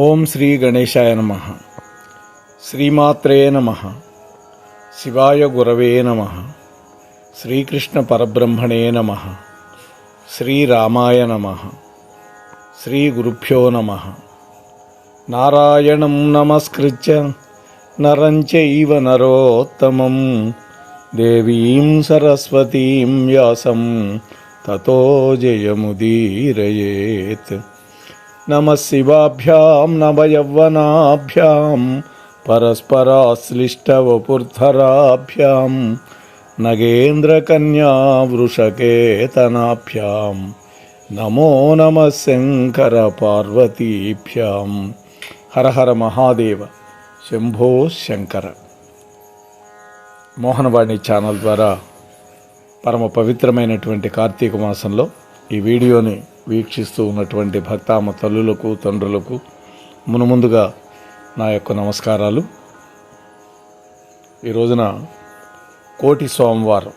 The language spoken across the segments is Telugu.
ఓం శ్రీ గణేశాయ నమః. శ్రీమాత్రే నమః. శివాయ గురవే నమః. శ్రీకృష్ణ పరబ్రహ్మణే నమః. శ్రీరామాయ నమః. శ్రీ గురుభ్యో నమః. నారాయణం నమస్కృత్య నరం చైవ నరోత్తమం దేవీం సరస్వతీం వ్యాసం తతో జయముదీరయేత్. నమః శివాభ్యాం నవయవ్వనాభ్యాం పరస్పరాశ్లిష్టవపుర్ధరాభ్యాం నగేంద్రకన్యా వృషకేతనాభ్యాం నమో నమః శంకర పార్వతీభ్యాం. హర హర మహాదేవ శంభో శంకర. మోహనవాణి ఛానల్ ద్వారా పరమ పవిత్రమైనటువంటి కార్తీక మాసంలో ఈ వీడియోని వీక్షిస్తూ ఉన్నటువంటి భక్తామ తల్లులకు తండ్రులకు మునుముందుగా నా యొక్క నమస్కారాలు. ఈ రోజున కోటి సోమవారం.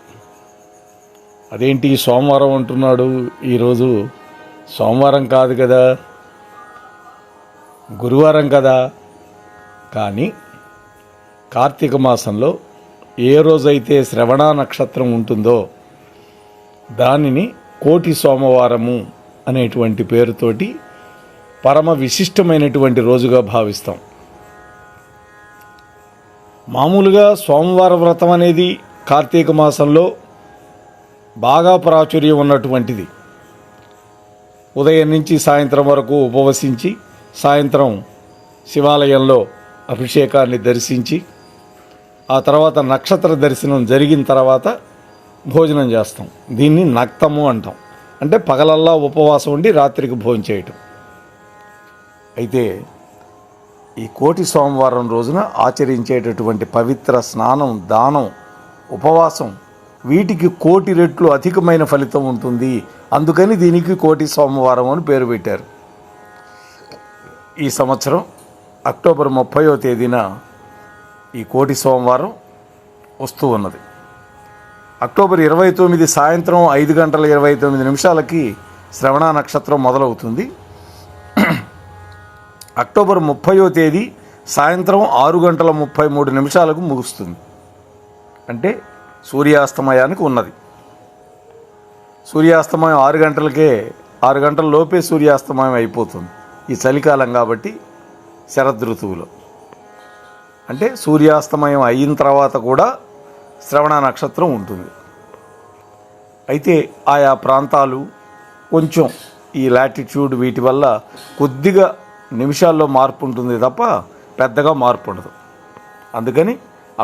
అదేంటి సోమవారం అంటున్నాడు? ఈరోజు సోమవారం కాదు కదా, గురువారం కదా. కానీ కార్తీక మాసంలో ఏ రోజైతే శ్రవణ నక్షత్రం ఉంటుందో దానిని కోటి సోమవారము అనేటువంటి పేరుతోటి పరమ విశిష్టమైనటువంటి రోజుగా భావిస్తాం. మామూలుగా సోమవార వ్రతం అనేది కార్తీక మాసంలో బాగా ప్రాచుర్యం ఉన్నటువంటిది. ఉదయం నుంచి సాయంత్రం వరకు ఉపవసించి సాయంత్రం శివాలయంలో అభిషేకాన్ని దర్శించి ఆ తర్వాత నక్షత్ర దర్శనం జరిగిన తర్వాత భోజనం చేస్తాం. దీన్ని నక్తము అంటాం. అంటే పగలల్లా ఉపవాసం ఉండి రాత్రికి భోజనం చేయటం. అయితే ఈ కోటి సోమవారం రోజున ఆచరించేటటువంటి పవిత్ర స్నానం, దానం, ఉపవాసం వీటికి కోటి రెట్లు అధికమైన ఫలితం ఉంటుంది. అందుకని దీనికి కోటి సోమవారం అని పేరు పెట్టారు. ఈ సంవత్సరం అక్టోబర్ 30వ తేదీన ఈ కోటి సోమవారం వస్తూ ఉన్నది. అక్టోబర్ 29 సాయంత్రం 5:29 శ్రవణ నక్షత్రం మొదలవుతుంది. అక్టోబర్ 30వ తేదీ సాయంత్రం 6:33 ముగుస్తుంది. అంటే సూర్యాస్తమయానికి ఉన్నది. సూర్యాస్తమయం 6 గంటలకే, 6 గంటల లోపే సూర్యాస్తమయం అయిపోతుంది. ఈ చలికాలం కాబట్టి శరదృతువులో. అంటే సూర్యాస్తమయం అయిన తర్వాత కూడా శ్రవణ నక్షత్రం ఉంటుంది. అయితే ఆయా ప్రాంతాలు కొంచెం ఈ లాటిట్యూడ్ వీటి వల్ల కొద్దిగా నిమిషాల్లో మార్పు ఉంటుంది తప్ప పెద్దగా మార్పు ఉండదు. అందుకని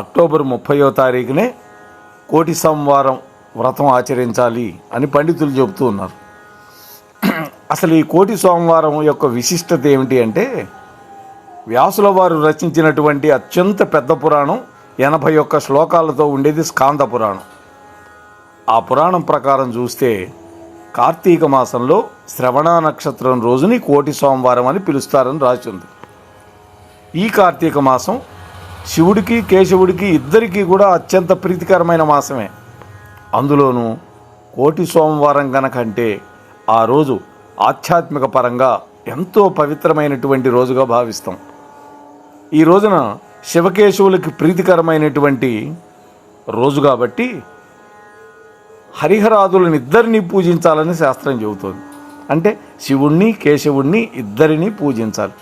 అక్టోబర్ 30వ తారీఖునే కోటి సోమవారం వ్రతం ఆచరించాలి అని పండితులు చెబుతూ ఉన్నారు. అసలు ఈ కోటి సోమవారం యొక్క విశిష్టత ఏమిటి అంటే, వ్యాసుల వారు రచించినటువంటి అత్యంత పెద్ద పురాణం 81 శ్లోకాలతో ఉండేది స్కాంద పురాణం. ఆ పురాణం ప్రకారం చూస్తే కార్తీక మాసంలో శ్రవణ నక్షత్రం రోజుని కోటి సోమవారం అని పిలుస్తారని రాసి ఉంది. ఈ కార్తీక మాసం శివుడికి కేశవుడికి ఇద్దరికీ కూడా అత్యంత ప్రీతికరమైన మాసమే. అందులోనూ కోటి సోమవారం గనకంటే ఆ రోజు ఆధ్యాత్మిక పరంగా ఎంతో పవిత్రమైనటువంటి రోజుగా భావిస్తాం. ఈ రోజున శివకేశవులకి ప్రీతికరమైనటువంటి రోజు కాబట్టి హరిహరాదులను ఇద్దరినీ పూజించాలని శాస్త్రం చెబుతోంది. అంటే శివుణ్ణి కేశవుణ్ణి ఇద్దరినీ పూజించాలి.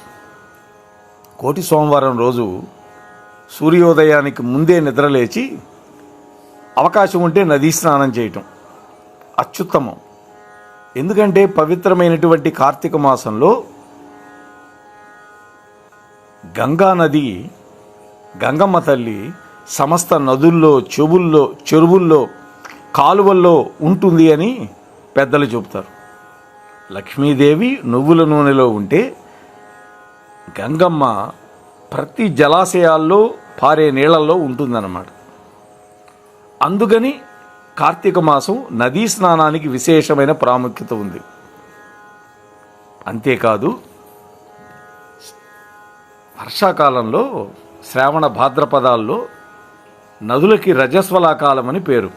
కోటి సోమవారం రోజు సూర్యోదయానికి ముందే నిద్రలేచి అవకాశం ఉంటే నదీ స్నానం చేయటం అత్యుత్తమం. ఎందుకంటే పవిత్రమైనటువంటి కార్తీక మాసంలో గంగా నది, గంగమ్మ తల్లి సమస్త నదుల్లో, చెరువుల్లో, కాలువల్లో ఉంటుంది అని పెద్దలు చెబుతారు. లక్ష్మీదేవి నువ్వుల నూనెలో ఉంటే గంగమ్మ ప్రతి జలాశయాల్లో పారే నీళ్లలో ఉంటుందన్నమాట. అందుకని కార్తీక మాసం నదీ స్నానానికి విశేషమైన ప్రాముఖ్యత ఉంది. అంతేకాదు వర్షాకాలంలో శ్రావణ భాద్రపదాల్లో నదులకి రజస్వలాకాలం అని పేరు.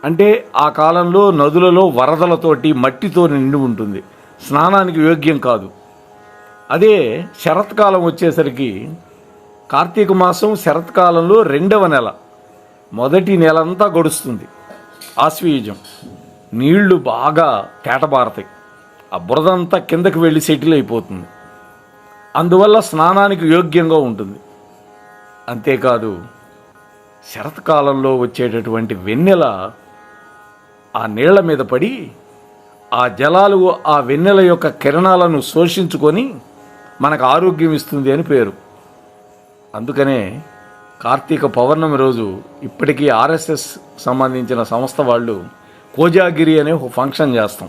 అంటే ఆ కాలంలో నదులలో వరదలతోటి మట్టితో నిండి ఉంటుంది, స్నానానికి యోగ్యం కాదు. అదే శరత్కాలం వచ్చేసరికి కార్తీక మాసం శరత్కాలంలో 2వ నెల, మొదటి నెలంతా గడుస్తుంది. ఆశ్వయుజం నీళ్లు బాగా తేటబారతాయి, ఆ బురదంతా కిందకి వెళ్ళి సెటిల్ అయిపోతుంది. అందువల్ల స్నానానికి యోగ్యంగా ఉంటుంది. అంతేకాదు శరత్కాలంలో వచ్చేటటువంటి వెన్నెల ఆ నీళ్ల మీద పడి ఆ జలాలు ఆ వెన్నెల యొక్క కిరణాలను శోషించుకొని మనకు ఆరోగ్యం ఇస్తుంది అని పేరు. అందుకనే కార్తీక పౌర్ణమి రోజు ఇప్పటికీ ఆర్ఎస్ఎస్ సంబంధించిన సంస్థ వాళ్ళు కోజాగిరి అనే ఒక ఫంక్షన్ చేస్తాం.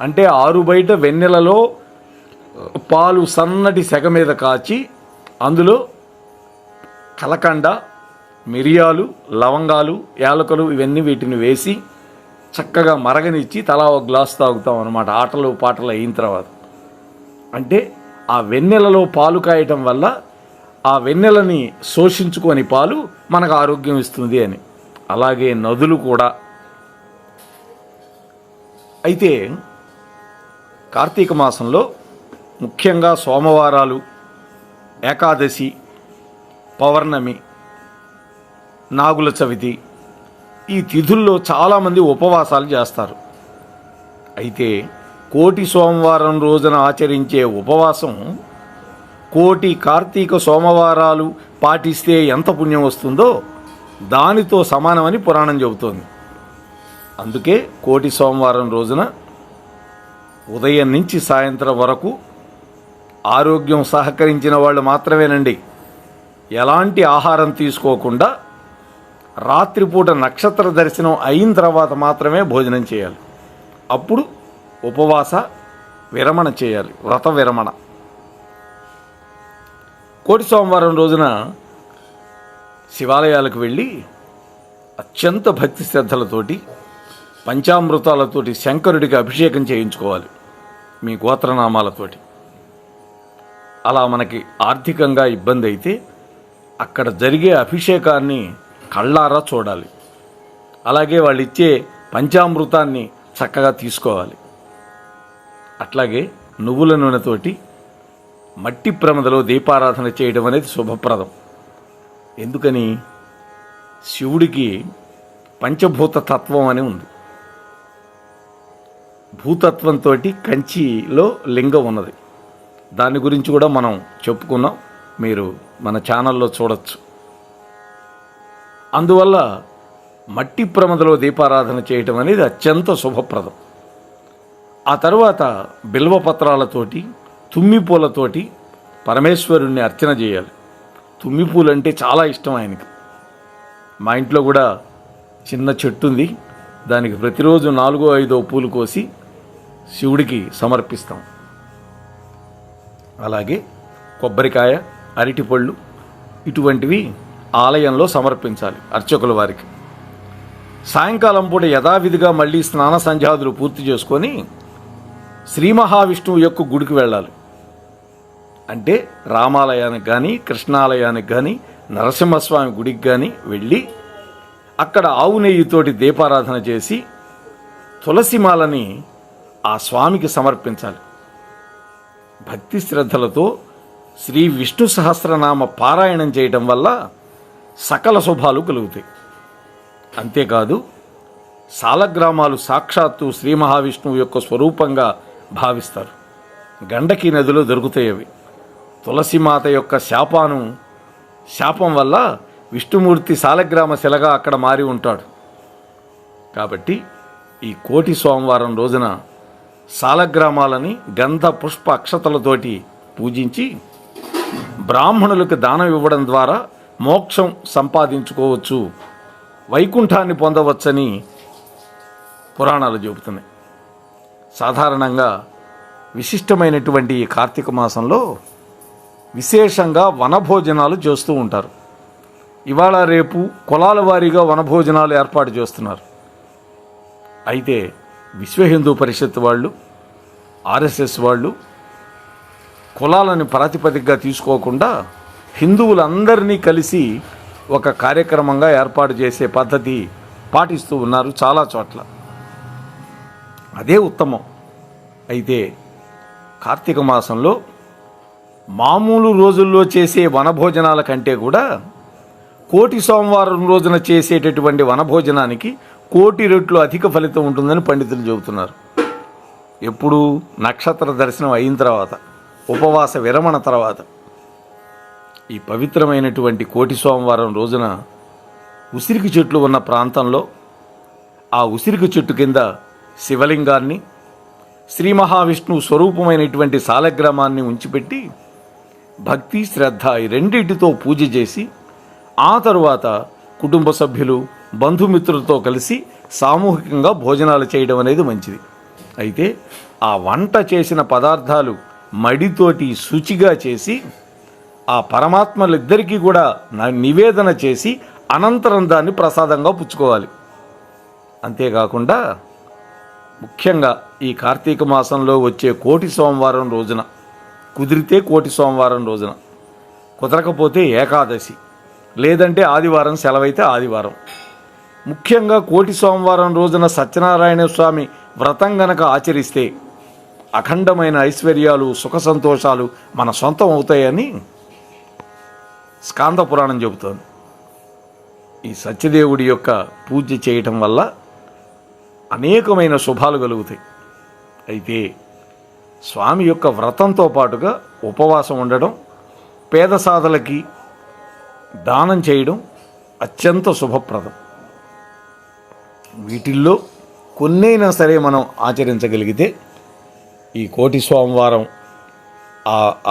అంటే ఆరు బయట వెన్నెలలో పాలు సన్నటి సెగ మీద కాచి అందులో కలకండ, మిరియాలు, లవంగాలు, యాలకులు ఇవన్నీ వీటిని వేసి చక్కగా మరగనిచ్చి తలా ఒక గ్లాస్ తాగుతాం అన్నమాట. ఆటలు పాటలు అయిన తర్వాత. అంటే ఆ వెన్నెలలో పాలు కాయటం వల్ల ఆ వెన్నెలని శోషించుకొని పాలు మనకు ఆరోగ్యం ఇస్తుంది అని. అలాగే నదులు కూడా. అయితే కార్తీక మాసంలో ముఖ్యంగా సోమవారాలు, ఏకాదశి, పౌర్ణమి, నాగుల చవితి ఈ తిథుల్లో చాలామంది ఉపవాసాలు చేస్తారు. అయితే కోటి సోమవారం రోజున ఆచరించే ఉపవాసం కోటి కార్తీక సోమవారాలు పాటిస్తే ఎంత పుణ్యం వస్తుందో దానితో సమానమని పురాణం చెబుతోంది. అందుకే కోటి సోమవారం రోజున ఉదయం నుంచి సాయంత్రం వరకు ఆరోగ్యం సహకరించిన వాళ్ళు మాత్రమేనండి ఎలాంటి ఆహారం తీసుకోకుండా రాత్రిపూట నక్షత్ర దర్శనం అయిన తర్వాత మాత్రమే భోజనం చేయాలి. అప్పుడు ఉపవాస విరమణ చేయాలి, వ్రత విరమణ. కోటి సోమవారం రోజున శివాలయాలకు వెళ్ళి అత్యంత భక్తి శ్రద్ధలతోటి పంచామృతాలతోటి శంకరుడికి అభిషేకం చేయించుకోవాలి మీ గోత్రనామాలతోటి. అలా మనకి ఆర్థికంగా ఇబ్బంది అయితే అక్కడ జరిగే అభిషేకాన్ని కళ్ళారా చూడాలి. అలాగే వాళ్ళు ఇచ్చే పంచామృతాన్ని చక్కగా తీసుకోవాలి. అట్లాగే నువ్వుల నూనెతోటి మట్టి ప్రమదలో దీపారాధన చేయడం అనేది శుభప్రదం. ఎందుకని? శివుడికి పంచభూత తత్వం అని ఉంది. భూతత్వంతో కంచిలో లింగం ఉన్నది. దాని గురించి కూడా మనం చెప్పుకున్నాం, మీరు మన ఛానల్లో చూడొచ్చు. అందువల్ల మట్టి ప్రమదలో దీపారాధన చేయటం అనేది అత్యంత శుభప్రదం. ఆ తర్వాత బిల్వపత్రాలతోటి తుమ్మిపూలతోటి పరమేశ్వరుణ్ణి అర్చన చేయాలి. తుమ్మిపూలు అంటే చాలా ఇష్టం ఆయనకి. మా ఇంట్లో కూడా చిన్న చెట్టు ఉంది, దానికి ప్రతిరోజు 4-5 పూలు కోసి శివుడికి సమర్పిస్తాం. అలాగే కొబ్బరికాయ, అరటిపళ్ళు ఇటువంటివి ఆలయంలో సమర్పించాలి అర్చకుల వారికి. సాయంకాలం పూట యథావిధిగా మళ్ళీ స్నాన సంధ్యాదులు పూర్తి చేసుకొని శ్రీ మహావిష్ణువు యొక్క గుడికి వెళ్ళాలి. అంటే రామాలయానికి కానీ, కృష్ణాలయానికి కానీ, నరసింహస్వామి గుడికి కానీ వెళ్ళి అక్కడ ఆవు నెయ్యితోటి దీపారాధన చేసి తులసిమాలని ఆ స్వామికి సమర్పించాలి. భక్తి శ్రద్ధలతో శ్రీ విష్ణు సహస్రనామ పారాయణం చేయటం వల్ల సకల శుభాలు కలుగుతాయి. అంతేకాదు సాలగ్రామాలు సాక్షాత్తు శ్రీ మహావిష్ణువు యొక్క స్వరూపంగా భావిస్తారు. గండకి నదిలో దొరుకుతాయి అవి. తులసిమాత యొక్క శాపం వల్ల విష్ణుమూర్తి సాలగ్రామ శిలగా అక్కడ మారి ఉంటాడు. కాబట్టి ఈ కోటి సోమవారం రోజున సాలగ్రామాలని గంధ పుష్ప అక్షతలతోటి పూజించి బ్రాహ్మణులకు దానం ఇవ్వడం ద్వారా మోక్షం సంపాదించుకోవచ్చు, వైకుంఠాన్ని పొందవచ్చని పురాణాలు చెబుతున్నాయి. సాధారణంగా విశిష్టమైనటువంటి ఈ కార్తీక మాసంలో విశేషంగా వనభోజనాలు చేస్తూ ఉంటారు. ఇవాళ రేపు కులాల వారీగా వనభోజనాలు ఏర్పాటు చేస్తున్నారు. అయితే విశ్వ హిందూ పరిషత్ వాళ్ళు, ఆర్ఎస్ఎస్ వాళ్ళు కులాలను ప్రాతిపదికగా తీసుకోకుండా హిందువులందరినీ కలిసి ఒక కార్యక్రమంగా ఏర్పాటు చేసే పద్ధతి పాటిస్తూ ఉన్నారు చాలా చోట్ల. అదే ఉత్తమం. అయితే కార్తీక మాసంలో మామూలు రోజుల్లో చేసే వనభోజనాల కంటే కూడా కోటి సోమవారం రోజున చేసేటటువంటి వనభోజనానికి 1,000,000 రెట్లు అధిక ఫలితం ఉంటుందని పండితులు చెబుతున్నారు. ఎప్పుడు నక్షత్ర దర్శనం అయిన తర్వాత, ఉపవాస విరమణ తర్వాత. ఈ పవిత్రమైనటువంటి కోటి సోమవారం రోజున ఉసిరికి చెట్లు ఉన్న ప్రాంతంలో ఆ ఉసిరికి చెట్టు కింద శివలింగాన్ని, శ్రీ మహావిష్ణువు స్వరూపమైనటువంటి సాలగ్రామాన్ని ఉంచిపెట్టి భక్తి శ్రద్ధ ఈ రెండింటితో పూజ చేసి ఆ తరువాత కుటుంబ సభ్యులు బంధుమిత్రులతో కలిసి సామూహికంగా భోజనాలు చేయడం అనేది మంచిది. అయితే ఆ వంట చేసిన పదార్థాలు మడితోటి శుచిగా చేసి ఆ పరమాత్మలిద్దరికీ కూడా నివేదన చేసి అనంతరం దాన్ని ప్రసాదంగా పుచ్చుకోవాలి. అంతేకాకుండా ముఖ్యంగా ఈ కార్తీక మాసంలో వచ్చే కోటి సోమవారం రోజున, కుదిరితే కోటి సోమవారం రోజున, కుదరకపోతే ఏకాదశి లేదంటే ఆదివారం, సెలవైతే ఆదివారం. ముఖ్యంగా కోటి సోమవారం రోజున సత్యనారాయణ స్వామి వ్రతం గనక ఆచరిస్తే అఖండమైన ఐశ్వర్యాలు, సుఖ సంతోషాలు మన సొంతం అవుతాయని స్కాంద పురాణం చెబుతోంది. ఈ సత్యదేవుడి యొక్క పూజ చేయటం వల్ల అనేకమైన శుభాలు కలుగుతాయి. అయితే స్వామి యొక్క వ్రతంతో పాటుగా ఉపవాసం ఉండడం, పేద సాధలకి దానం చేయడం అత్యంత శుభప్రదం. వీటిల్లో కొన్నైనా సరే మనం ఆచరించగలిగితే ఈ కోటి సోమవారం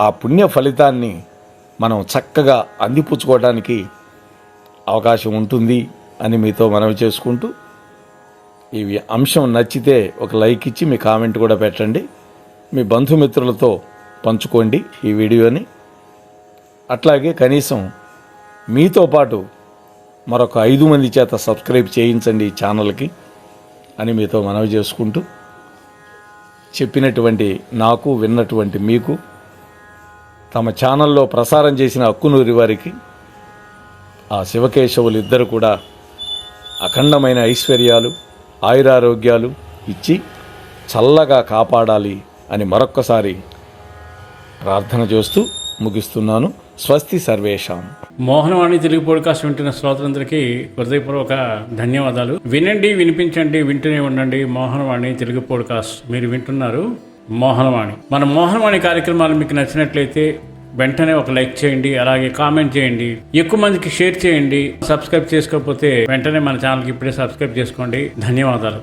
ఆ పుణ్య ఫలితాన్ని మనం చక్కగా అందిపుచ్చుకోవడానికి అవకాశం ఉంటుంది అని మీతో మనవి చేసుకుంటూ, ఈ అంశం నచ్చితే ఒక లైక్ ఇచ్చి మీ కామెంట్ కూడా పెట్టండి. మీ బంధుమిత్రులతో పంచుకోండి ఈ వీడియోని. అట్లాగే కనీసం మీతో పాటు మరొక 5 మంది చేత సబ్స్క్రైబ్ చేయించండి ఈ ఛానల్కి అని మీతో మనవి చేసుకుంటూ, చెప్పినటువంటి నాకు, విన్నటువంటి మీకు, తమ ఛానల్లో ప్రసారం చేసిన అక్కునూరి వారికి ఆ శివకేశవులు ఇద్దరు కూడా అఖండమైన ఐశ్వర్యాలు, ఆయురారోగ్యాలు ఇచ్చి చల్లగా కాపాడాలి అని మరొక్కసారి ప్రార్థన చేస్తూ ముగిస్తున్నాను. స్వస్తి సర్వేషాం. మోహనవాణి తెలుగు పోడ్కాస్ట్ వింటున్న శ్రోతలందరికీ హృదయపూర్వక ధన్యవాదాలు. వినండి, వినిపించండి, వింటూనే ఉండండి. మోహనవాణి తెలుగు పోడ్కాస్ట్ మీరు వింటున్నారు. మోహనవాణి. మన మోహనవాణి కార్యక్రమాలు మీకు నచ్చినట్లయితే వెంటనే ఒక లైక్ చేయండి, అలాగే కామెంట్ చేయండి, ఎక్కువ మందికి షేర్ చేయండి. సబ్స్క్రైబ్ చేసుకోకపోతే వెంటనే మన ఛానల్కి ఇప్పుడే సబ్స్క్రైబ్ చేసుకోండి. ధన్యవాదాలు.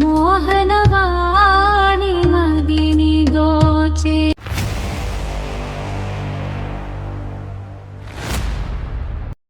మోహనవాణి మదిని దోచే